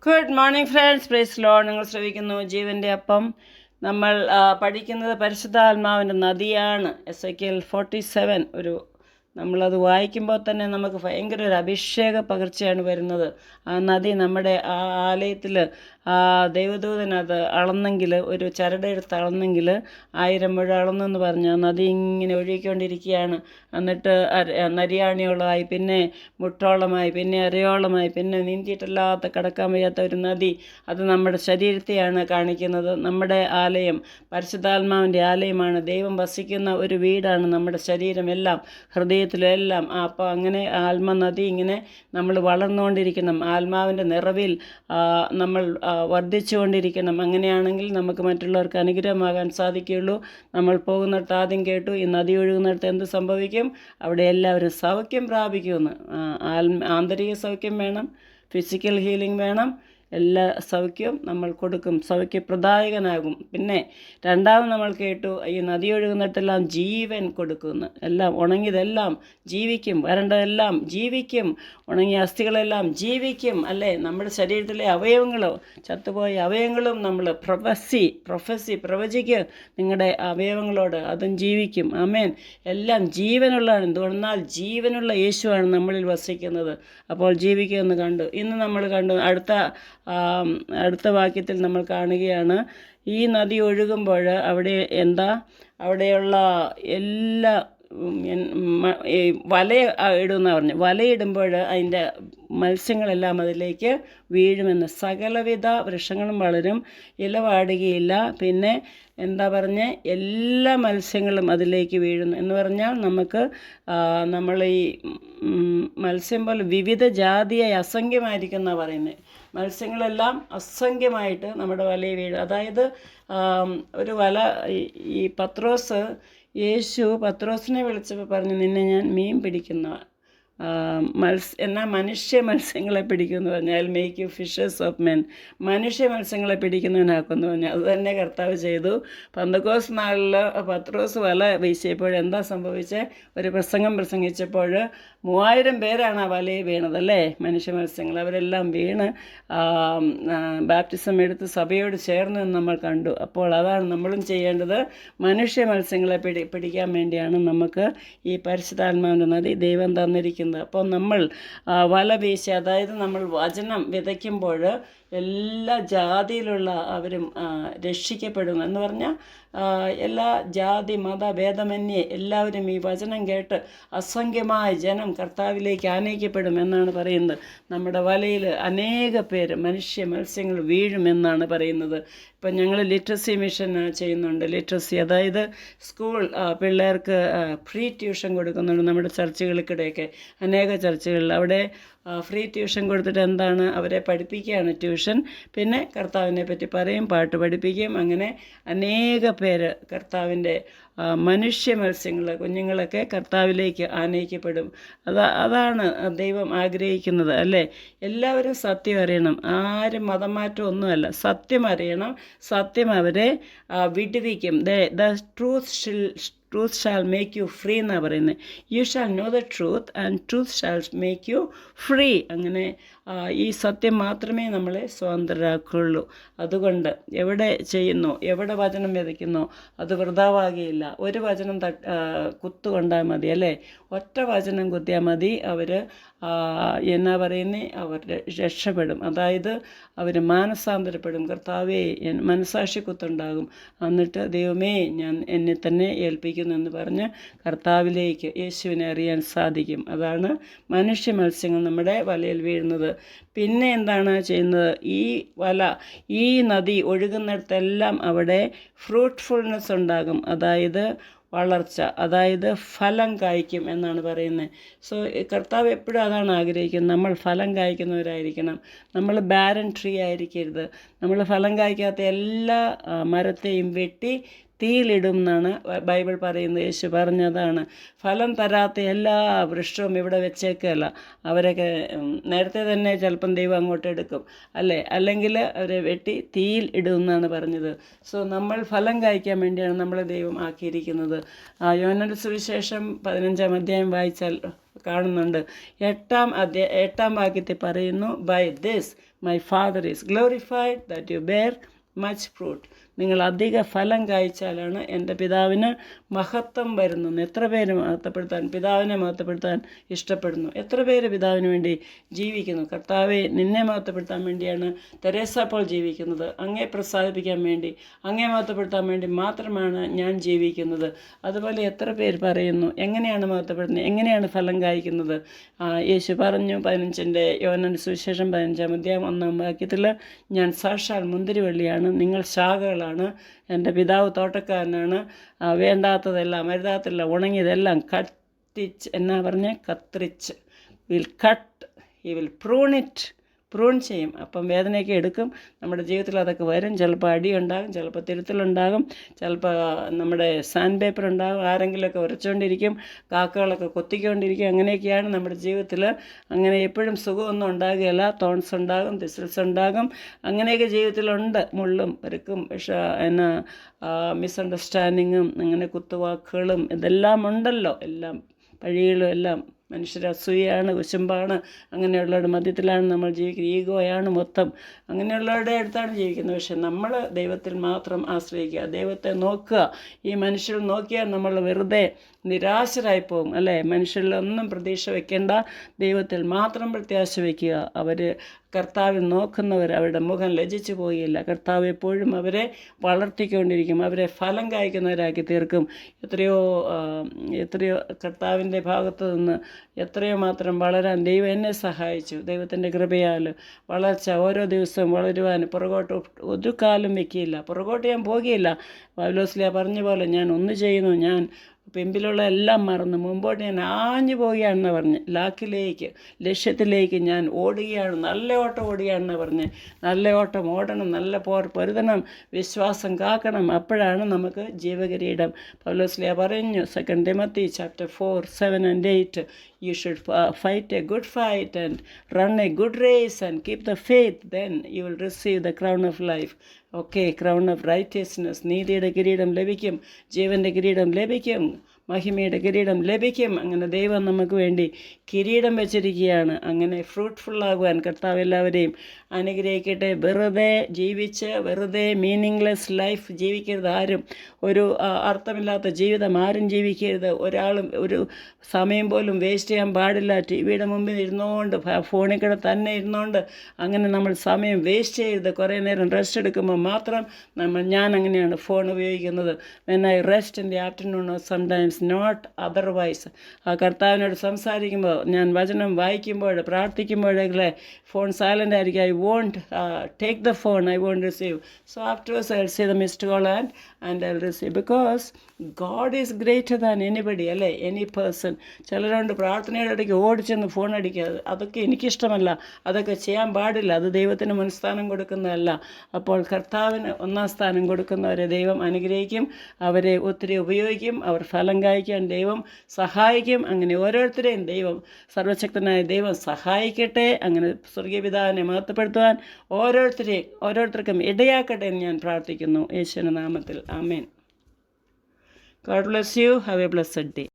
Good morning friends, praise lord. നിങ്ങൾ ശ്രവിക്കുന്നു ജീവൻ്റെ അപ്പം. നമ്മൾ പഠിക്കുന്നത് പരിശുദ്ധാത്മാവിൻ്റെ നദിയാണ്. എസെക്കിയേൽ 47. നമ്മളത് വായിക്കുമ്പോൾ തന്നെ നമുക്ക് ഭയങ്കര ഒരു അഭിഷേക പകർച്ചയാണ് വരുന്നത്. ആ നദി നമ്മുടെ ആ ആലയത്തിൽ ദൈവദൂതനത് അളന്നെങ്കിൽ, ഒരു ചരടെടുത്ത് അളന്നെങ്കിൽ 1000 മുഴ അളന്നെന്ന് പറഞ്ഞ് ആ നദി ഇങ്ങനെ ഒഴുകിക്കൊണ്ടിരിക്കുകയാണ്. എന്നിട്ട് നരിയാണിയോളമായി, പിന്നെ മുട്ടോളമായി, പിന്നെ അരയോളമായി, പിന്നെ നീന്തിയിട്ടല്ലാത്ത കടക്കാൻ വയ്യാത്ത ഒരു നദി. അത് നമ്മുടെ ശരീരത്തെയാണ് കാണിക്കുന്നത്. നമ്മുടെ ആലയം പരിശുദ്ധാത്മാവിൻ്റെ ആലയമാണ്. ദൈവം വസിക്കുന്ന ഒരു വീടാണ് നമ്മുടെ ശരീരം, എല്ലാം ഹൃദയത്തിലെല്ലാം. അപ്പോൾ അങ്ങനെ ആത്മനദി ഇങ്ങനെ നമ്മൾ വളർന്നുകൊണ്ടിരിക്കണം. ആത്മാവിൻ്റെ നിറവിൽ നമ്മൾ വർദ്ധിച്ചുകൊണ്ടിരിക്കണം. അങ്ങനെയാണെങ്കിൽ നമുക്ക് മറ്റുള്ളവർക്ക് അനുഗ്രഹമാകാൻ സാധിക്കുകയുള്ളൂ. നമ്മൾ പോകുന്നിടത്ത് ആദ്യം കേട്ടു, ഈ നദി ഒഴുകുന്നിടത്ത് എന്ത് സംഭവിക്കും? അവിടെ എല്ലാവരും സൗഖ്യം പ്രാപിക്കുമെന്ന്. ആന്തരിക സൗഖ്യം വേണം, ഫിസിക്കൽ ഹീലിംഗ് വേണം, എല്ലാ സൗഖ്യവും നമ്മൾ കൊടുക്കും, സൗഖ്യപ്രദായകനാകും. പിന്നെ രണ്ടാമത് നമ്മൾ കേട്ടു, ഈ നദി ഒഴുകുന്നിടത്തെല്ലാം ജീവൻ കൊടുക്കുമെന്ന്. എല്ലാം ഉണങ്ങിയതെല്ലാം ജീവിക്കും, വരണ്ടതെല്ലാം ജീവിക്കും, ഉണങ്ങിയ അസ്ഥികളെല്ലാം ജീവിക്കും, അല്ലേ? നമ്മുടെ ശരീരത്തിലെ അവയവങ്ങളോ, ചത്തുപോയ അവയവങ്ങളും നമ്മൾ പ്രൊഫസി പ്രവചിക്കുക നിങ്ങളുടെ അവയവങ്ങളോട്, അതും ജീവിക്കും. ആമേൻ. എല്ലാം ജീവനുള്ളതാണ്. എന്തുകൊണ്ടെന്നാൽ ജീവനുള്ള യേശുവാണ് നമ്മളിൽ വസിക്കുന്നത്. അപ്പോൾ ജീവിക്കുമെന്ന് കണ്ടു. ഇന്ന് നമ്മൾ കണ്ടു അടുത്ത വാക്യത്തിൽ നമ്മൾ കാണുകയാണ്, ഈ നദി ഒഴുകുമ്പോൾ അവിടെ അവിടെയുള്ള എല്ലാ വല ഇടുമെന്നാണ് പറഞ്ഞു. വലയിടുമ്പോൾ അതിൻ്റെ മത്സ്യങ്ങളെല്ലാം അതിലേക്ക് വീഴുമെന്ന്. സകലവിധ വൃക്ഷങ്ങളും വളരും, ഇല വാടുകയില്ല. പിന്നെ പറഞ്ഞ് എല്ലാ മത്സ്യങ്ങളും അതിലേക്ക് വീഴുന്നു എന്ന് പറഞ്ഞാൽ നമുക്ക് നമ്മൾ ഈ മത്സ്യം പോലെ വിവിധ ജാതിയായി അസംഖ്യമായിരിക്കും എന്നാണ് പറയുന്നത്. മത്സ്യങ്ങളെല്ലാം അസംഖ്യമായിട്ട് നമ്മുടെ വലയിൽ വീഴും. അതായത് ഒരു വല, ഈ പത്രോസിനെ വിളിച്ചപ്പോൾ പറഞ്ഞു, നിന്നെ ഞാൻ മീൻ പിടിക്കുന്ന മനുഷ്യ മത്സ്യങ്ങളെ പിടിക്കുമെന്ന് പറഞ്ഞാൽ make you fishers of men, മനുഷ്യ മത്സ്യങ്ങളെ പിടിക്കുന്നവനാക്കുമെന്ന് പറഞ്ഞു. അത് തന്നെ കർത്താവ് ചെയ്തു. പന്തക്കോസ് നാളിൽ പത്രോസ് വല വീശിയപ്പോൾ എന്താ സംഭവിച്ചത്? ഒരു പ്രസംഗം പ്രസംഗിച്ചപ്പോൾ 3000 പേരാണ് ആ വലയിൽ വീണത്, അല്ലേ? മനുഷ്യ മത്സ്യങ്ങൾ അവരെല്ലാം വീണ് ബാപ്റ്റിസം എടുത്ത് സഭയോട് ചേർന്ന് നമ്മൾ കണ്ടു. അപ്പോൾ അതാണ് നമ്മളും ചെയ്യേണ്ടത്. മനുഷ്യ മത്സ്യങ്ങളെ പിടിക്കാൻ വേണ്ടിയാണ് നമുക്ക് ഈ പരിശുദ്ധാത്മാവിൻ്റെ നദി ദൈവം തന്നിരിക്കുന്നത്. അപ്പോൾ നമ്മൾ വല വീശി, അതായത് നമ്മൾ വചനം വിതയ്ക്കുമ്പോൾ എല്ലാ ജാതിയിലുള്ള അവരും രക്ഷിക്കപ്പെടും എന്ന് പറഞ്ഞാൽ എല്ലാ ജാതി മത ഭേദമന്യേ എല്ലാവരും ഈ വചനം കേട്ട് അസംഖ്യമായ ജനം കർത്താവിലേക്ക് ആനയിക്കപ്പെടും എന്നാണ് പറയുന്നത്. നമ്മുടെ വലയിൽ അനേക പേര് മത്സ്യങ്ങൾ വീഴുമെന്നാണ് പറയുന്നത്. ഇപ്പം ഞങ്ങൾ ലിറ്ററസി മിഷൻ ചെയ്യുന്നുണ്ട്. ലിറ്ററസി അതായത് സ്കൂൾ പിള്ളേർക്ക് ഫ്രീ ട്യൂഷൻ കൊടുക്കുന്നുണ്ട്. നമ്മുടെ ചർച്ചുകൾക്കിടെയൊക്കെ അനേക ചർച്ചുകളിൽ അവിടെ ഫ്രീ ട്യൂഷൻ കൊടുത്തിട്ട് അവരെ പഠിപ്പിക്കുകയാണ് ട്യൂഷൻ. പിന്നെ കർത്താവിനെ പറ്റി പറയും, പാട്ട് പഠിപ്പിക്കുകയും. അങ്ങനെ അനേക പേര് കർത്താവിൻ്റെ മനുഷ്യ കുഞ്ഞുങ്ങളൊക്കെ കർത്താവിലേക്ക് ആനയിക്കപ്പെടും. അതാണ് ദൈവം ആഗ്രഹിക്കുന്നത്, അല്ലേ? എല്ലാവരും സത്യം അറിയണം. ആരും മതമാറ്റം ഒന്നുമല്ല, സത്യം അറിയണം. സത്യം അവരെ വിടുവിക്കും. The truth shall make you free എന്നാണ് പറയുന്നത്. You shall know the truth and truth shall make you free. അങ്ങനെ ഈ സത്യം മാത്രമേ നമ്മളെ സ്വതന്ത്രരാക്കുള്ളൂ. അതുകൊണ്ട് എവിടെ ചെയ്യുന്നു, എവിടെ വചനം വിതയ്ക്കുന്നു, അത് വൃഥാവാകുകയില്ല. ഒരു വചനം കുത്തുകൊണ്ടാൽ മതി, അല്ലേ? ഒറ്റ വചനം കുത്തിയാൽ മതി. അവർ അവർ രക്ഷപ്പെടും. അതായത് അവർ മാനസാന്തരപ്പെടും. കർത്താവേ, മനസാക്ഷി കുത്തുണ്ടാകും. എന്നിട്ട് ദൈവമേ, ഞാൻ എന്നെ തന്നെ ഏൽപ്പിക്കുന്നു എന്ന് പറഞ്ഞ് കർത്താവിലേക്ക്, യേശുവിനെ അറിയാൻ സാധിക്കും. അതാണ് മനുഷ്യ മത്സ്യങ്ങൾ നമ്മുടെ വലയിൽ വീഴുന്നത്. പിന്നെ എന്താണ് ചെയ്യുന്നത്? ഈ നദി ഒഴുകുന്നിടത്തെല്ലാം അവിടെ ഫ്രൂട്ട്ഫുൾനെസ് ഉണ്ടാകും. അതായത് വളർച്ച, അതായത് ഫലം കായ്ക്കും എന്നാണ് പറയുന്നത്. സോ കർത്താവ് എപ്പോഴും അതാണ് ആഗ്രഹിക്കുന്നത്, നമ്മൾ ഫലം കായ്ക്കുന്നവരായിരിക്കണം. നമ്മൾ ബാരൻ ട്രീ ആയിരിക്കരുത്. നമ്മൾ ഫലം കായ്ക്കാത്ത എല്ലാ മരത്തെയും വെട്ടി തീയിലിടും എന്നാണ് ബൈബിൾ പറയുന്നത്. യേശു പറഞ്ഞതാണ്. ഫലം തരാത്ത എല്ലാ വൃക്ഷവും ഇവിടെ വെച്ചേക്കല്ല. അവരൊക്കെ നേരത്തെ തന്നെ ചിലപ്പം ദൈവം അങ്ങോട്ട് എടുക്കും, അല്ലേ? അല്ലെങ്കിൽ അവരെ വെട്ടി തീയിൽ ഇടുമെന്നാണ് പറഞ്ഞത്. സോ നമ്മൾ ഫലം കായ്ക്കാൻ വേണ്ടിയാണ് നമ്മളെ ദൈവം ആക്കിയിരിക്കുന്നത്. യോഹന്നാന്റെ സുവിശേഷം 15-ാം അധ്യായം വായിച്ചാൽ കാണുന്നുണ്ട്. 8-ാം വാക്യത്തിൽ പറയുന്നു, by this my father is glorified that you bear much fruit. നിങ്ങൾ അധിക ഫലം കായ്ച്ചാലാണ് എൻ്റെ പിതാവിന് മഹത്വം വരുന്നത്. എത്ര പേര് പിതാവിനെ മഹത്വപ്പെടുത്താൻ ഇഷ്ടപ്പെടുന്നു? എത്ര പേര് പിതാവിന് വേണ്ടി ജീവിക്കുന്നു? കർത്താവെ, നിന്നെ മഹത്വപ്പെടുത്താൻ വേണ്ടിയാണ് തെരേസ പോൾ ജീവിക്കുന്നത്. അങ്ങേ പ്രസാദിപ്പിക്കാൻ വേണ്ടി, അങ്ങേ മഹത്വപ്പെടുത്താൻ വേണ്ടി മാത്രമാണ് ഞാൻ ജീവിക്കുന്നത്. അതുപോലെ എത്ര പേര് പറയുന്നു, എങ്ങനെയാണ് മഹത്വപ്പെടുന്നത്, എങ്ങനെയാണ് ഫലം കായ്ക്കുന്നത്? യേശു പറഞ്ഞു, യോഹന്നാന്റെ സുവിശേഷം 15-ാം അധ്യായം 1-ാം വാക്യത്തിൽ, ഞാൻ സാക്ഷാൽ മുന്തിരിവള്ളിയാണ്, നിങ്ങൾ ശാഖകളാണ്, എൻ്റെ പിതാവ് തോട്ടക്കാരനാണ്. വേണ്ടാത്തതെല്ലാം, അരുതാത്തതെല്ലാം, ഉണങ്ങിയതെല്ലാം കത്തിരിച്ച് will cut, he will prune ചെയ്യും. അപ്പം വേദനയൊക്കെ എടുക്കും. നമ്മുടെ ജീവിതത്തിൽ അതൊക്കെ വരും. ചിലപ്പോൾ അടിയുണ്ടാകും, ചിലപ്പോൾ തിരുത്തലുണ്ടാകും, ചിലപ്പോൾ നമ്മുടെ സാൻഡ് പേപ്പർ ഉണ്ടാകും, ആരെങ്കിലുമൊക്കെ ഉരച്ചുകൊണ്ടിരിക്കും, കാക്കകളൊക്കെ കൊത്തിക്കൊണ്ടിരിക്കും. അങ്ങനെയൊക്കെയാണ് നമ്മുടെ ജീവിതത്തിൽ. അങ്ങനെ എപ്പോഴും സുഖമൊന്നും ഉണ്ടാകുകയില്ല. തോൺസ് ഉണ്ടാകും, തിസിൽസ് ഉണ്ടാകും. അങ്ങനെയൊക്കെ ജീവിതത്തിലുണ്ട്. മുള്ളും പെരുക്കും, മിസ്അണ്ടർസ്റ്റാൻഡിങ്ങും, അങ്ങനെ കുത്തുവാക്കുകളും ഇതെല്ലാം ഉണ്ടല്ലോ. എല്ലാം പഴികളും എല്ലാം മനുഷ്യർ അസൂയാണ്, കുശുമ്പാണ്, അങ്ങനെയുള്ളവരുടെ മധ്യത്തിലാണ് നമ്മൾ ജീവിക്കുന്നത്. ഈഗോയാണ് മൊത്തം. അങ്ങനെയുള്ളവരുടെ അടുത്താണ് ജീവിക്കുന്നത്. പക്ഷെ നമ്മൾ ദൈവത്തിൽ മാത്രം ആശ്രയിക്കുക, ദൈവത്തെ നോക്കുക. ഈ മനുഷ്യർ നോക്കിയാൽ നമ്മൾ വെറുതെ നിരാശരായി പോകും, അല്ലേ? മനുഷ്യരിലൊന്നും പ്രതീക്ഷ വയ്ക്കേണ്ട, ദൈവത്തിൽ മാത്രം പ്രത്യാശ വയ്ക്കുക. അവർ കർത്താവിൽ നോക്കുന്നവർ, അവരുടെ മുഖം ലജ്ജിച്ചു പോവുകയില്ല. കർത്താവ് എപ്പോഴും അവരെ വളർത്തിക്കൊണ്ടിരിക്കും, അവരെ ഫലം കായ്ക്കുന്നവരാക്കി തീർക്കും. എത്രയോ കർത്താവിൻ്റെ ഭാഗത്തു നിന്ന് എത്രയോ മാത്രം വളരാൻ ദൈവം എന്നെ സഹായിച്ചു. ദൈവത്തിൻ്റെ കൃപയാൽ വളർച്ച, ഓരോ ദിവസവും വളരുവാൻ പുറകോട്ട് ഒരു കാലം വയ്ക്കില്ല, പുറകോട്ട് ഞാൻ പോകുകയില്ല. പൗലോസ്ലീഹ പറഞ്ഞ പോലെ, ഞാൻ ഒന്ന് ചെയ്യുന്നു, ഞാൻ പിമ്പിലുള്ള എല്ലാം മറന്ന് മുമ്പോട്ട് ഞാൻ ആഞ്ഞു പോവുകയാണെന്ന് പറഞ്ഞ്, ലക്ഷ്യത്തിലേക്ക് ഞാൻ ഓടുകയാണ്, നല്ല ഓട്ടം ഓടുകയാണെന്ന് പറഞ്ഞ്. നല്ല ഓട്ടം ഓടണം, നല്ല പോർ പൊരുതണം, വിശ്വാസം കാക്കണം. അപ്പോഴാണ് നമുക്ക് ജീവകിരീടം. പൗലോസ്ലീഹ പറഞ്ഞു, 2 Timothy chapter 4:7 and 8, you should fight a good fight and run a good race and keep the faith, then you will receive the crown of life. crown of righteousness, നീതിയുടെ കിരീടം ലഭിക്കും, ജീവൻ്റെ കിരീടം ലഭിക്കും, മഹിമയുടെ കിരീടം ലഭിക്കും. അങ്ങനെ ദൈവം നമുക്ക് വേണ്ടി കിരീടം വെച്ചിരിക്കുകയാണ്. അങ്ങനെ ഫ്രൂട്ട്ഫുള്ളാകുവാൻ കർത്താവ് എല്ലാവരെയും അനുഗ്രഹിക്കട്ടെ. വെറുതെ ജീവിച്ച് വെറുതെ മീനിങ്ലെസ് ലൈഫ് ജീവിക്കരുത് ആരും. ഒരു അർത്ഥമില്ലാത്ത ജീവിതം ആരും ജീവിക്കരുത്. ഒരാളും ഒരു സമയം പോലും വേസ്റ്റ് ചെയ്യാൻ പാടില്ല. ടി വിയുടെ മുമ്പിൽ ഇരുന്നുകൊണ്ട്, ഫോണിൽ കൂടെ തന്നെ ഇരുന്നുകൊണ്ട് അങ്ങനെ നമ്മൾ സമയം വേസ്റ്റ് ചെയ്യരുത്. കുറേ നേരം റെസ്റ്റ് എടുക്കുമ്പോൾ മാത്രം ഞാൻ അങ്ങനെയാണ് ഫോൺ ഉപയോഗിക്കുന്നത്. When I rest in the afternoon or sometimes not otherwise. കർത്താവിനോട് സംസാരിക്കുമ്പോൾ, ഞാൻ വചനം വായിക്കുമ്പോൾ, പ്രാർത്ഥിക്കുമ്പോഴേ ഫോൺ സൈലൻ്റ് ആയിരിക്കും. I won't take the phone, I won't receive. So afterwards I will see the missed call and I will receive. Because God is greater than anybody, അല്ലേ? Any person. ചിലരുണ്ട് പ്രാർത്ഥനയുടെ ഇടയ്ക്ക് ഓടിച്ചെന്ന് ഫോൺ അടിക്കുക. അതൊക്കെ എനിക്കിഷ്ടമല്ല, അതൊക്കെ ചെയ്യാൻ പാടില്ല. അത് ദൈവത്തിന് മുൻസ്ഥാനം കൊടുക്കുന്നതല്ല. അപ്പോൾ കർത്താവിന് 1-ാം സ്ഥാനം കൊടുക്കുന്നവരെ ദൈവം അനുഗ്രഹിക്കും, അവരെ ഒത്തിരി ഉപയോഗിക്കും, അവർ ഫലം കായ്ക്കാൻ ദൈവം സഹായിക്കും. അങ്ങനെ ഓരോരുത്തരെയും ദൈവം, സർവശക്തനായ ദൈവം സഹായിക്കട്ടെ. അങ്ങനെ സ്വർഗീയ പിതാവിനെ മഹത്വപ്പെടുത്തുവാൻ ഓരോരുത്തർക്കും ഇടയാക്കട്ടെ എന്ന് ഞാൻ പ്രാർത്ഥിക്കുന്നു, യേശുവിന്റെ നാമത്തിൽ. ആമേൻ. God bless you. Have a blessed day.